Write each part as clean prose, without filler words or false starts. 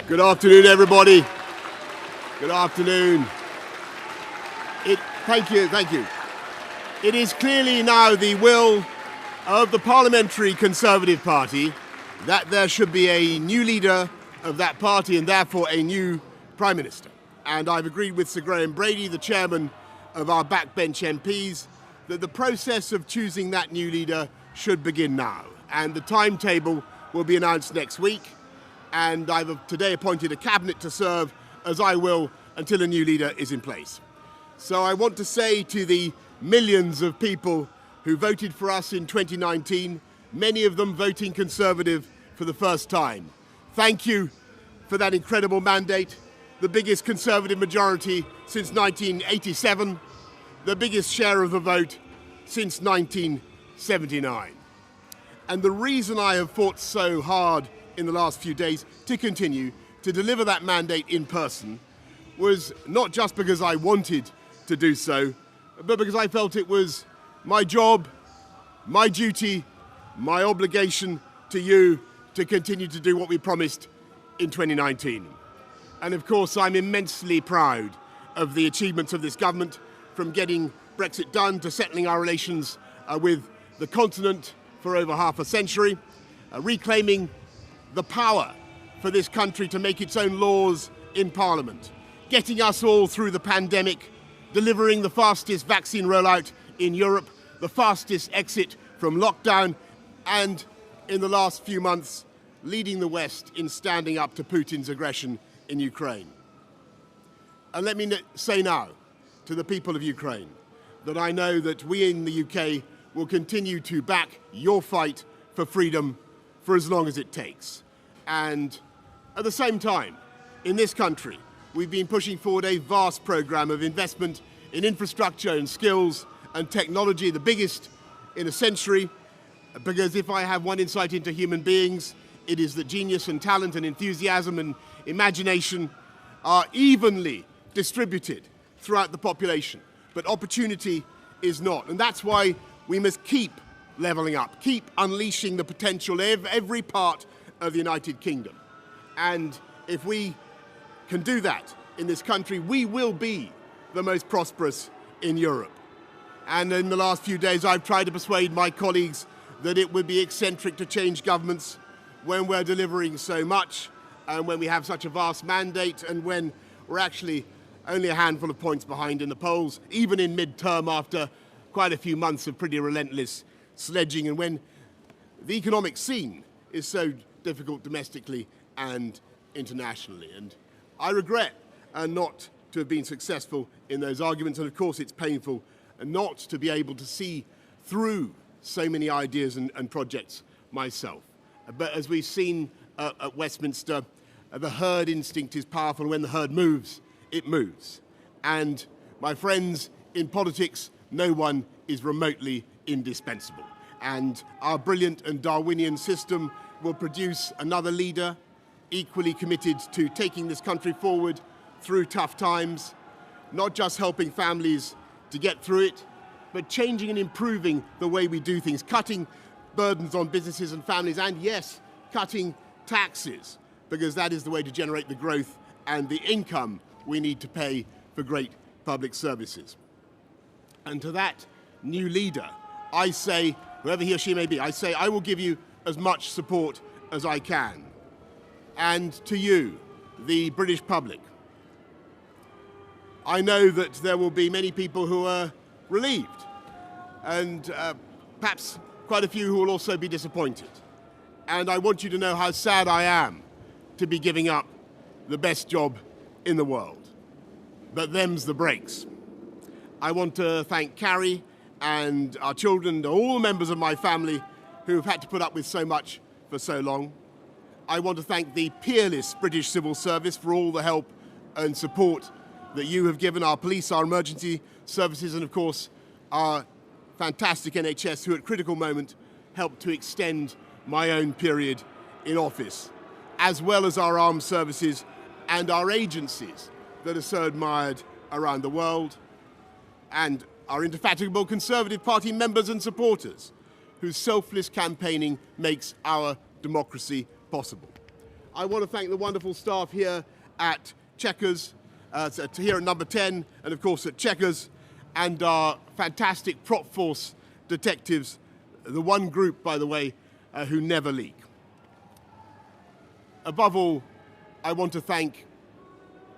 Good afternoon, everybody. Good afternoon. Thank you. It is clearly now the will of the Parliamentary Conservative Party that there should be a new leader of that party and therefore a new Prime Minister. And I've agreed with Sir Graham Brady, the chairman of our backbench MPs, that the process of choosing that new leader should begin now. And the timetable will be announced next week. And I've today appointed a cabinet to serve, as I will, until a new leader is in place. So I want to say to the millions of people who voted for us in 2019, many of them voting Conservative for the first time, thank you for that incredible mandate, the biggest Conservative majority since 1987, the biggest share of the vote since 1979. And the reason I have fought so hard in the last few days to continue to deliver that mandate in person was not just because I wanted to do so, but because I felt it was my job, my duty, my obligation to you to continue to do what we promised in 2019. And of course, I'm immensely proud of the achievements of this government, from getting Brexit done to settling our relations with the continent for over half a century, reclaiming the power for this country to make its own laws in Parliament, getting us all through the pandemic, delivering the fastest vaccine rollout in Europe, the fastest exit from lockdown, and in the last few months, leading the West in standing up to Putin's aggression in Ukraine. And let me say now to the people of Ukraine that I know that we in the UK will continue to back your fight for freedom for as long as it takes. And at the same time, in this country, we've been pushing forward a vast programme of investment in infrastructure and skills and technology, the biggest in a century, because if I have one insight into human beings, it is that genius and talent and enthusiasm and imagination are evenly distributed throughout the population, but opportunity is not. And that's why we must keep levelling up, keep unleashing the potential of every part of the United Kingdom. And if we can do that in this country, we will be the most prosperous in Europe. And in the last few days, I've tried to persuade my colleagues that it would be eccentric to change governments when we're delivering so much, and when we have such a vast mandate, and when we're actually only a handful of points behind in the polls, even in mid-term after quite a few months of pretty relentless sledging, and when the economic scene is so difficult domestically and internationally. And I regret not to have been successful in those arguments, and of course it's painful not to be able to see through so many ideas and projects myself. But as we've seen at Westminster, the herd instinct is powerful. When the herd moves, it moves. And my friends, in politics, no one is remotely indispensable. And our brilliant and Darwinian system will produce another leader equally committed to taking this country forward through tough times, not just helping families to get through it, but changing and improving the way we do things, cutting burdens on businesses and families, and yes, cutting taxes, because that is the way to generate the growth and the income we need to pay for great public services. And to that new leader, I say, whoever he or she may be, I say I will give you as much support as I can. And to you, the British public, I know that there will be many people who are relieved, and perhaps quite a few who will also be disappointed. And I want you to know how sad I am to be giving up the best job in the world. But them's the breaks. I want to thank Carrie and our children and all the members of my family who have had to put up with so much for so long. I want to thank the peerless British civil service for all the help and support that you have given our police, our emergency services, and of course our fantastic NHS, who at critical moment helped to extend my own period in office, as well as our armed services and our agencies that are so admired around the world, and our indefatigable Conservative Party members and supporters, whose selfless campaigning makes our democracy possible. I want to thank the wonderful staff here at Chequers, here at Number 10, and of course at Chequers, and our fantastic prop force detectives, the one group, by the way, who never leak. Above all, I want to thank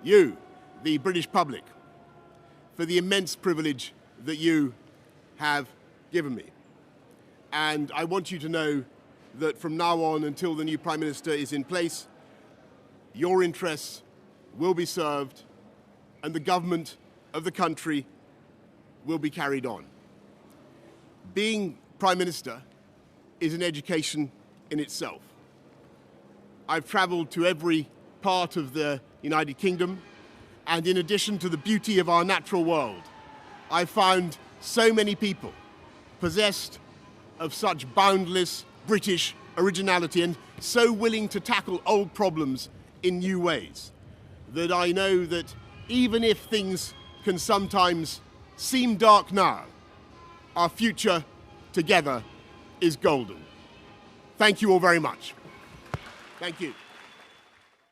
you, the British public, for the immense privilege that you have given me. And I want you to know that from now on until the new Prime Minister is in place, your interests will be served and the government of the country will be carried on. Being Prime Minister is an education in itself. I've travelled to every part of the United Kingdom, and in addition to the beauty of our natural world, I found so many people possessed of such boundless British originality and so willing to tackle old problems in new ways that I know that even if things can sometimes seem dark now, our future together is golden. Thank you all very much. Thank you.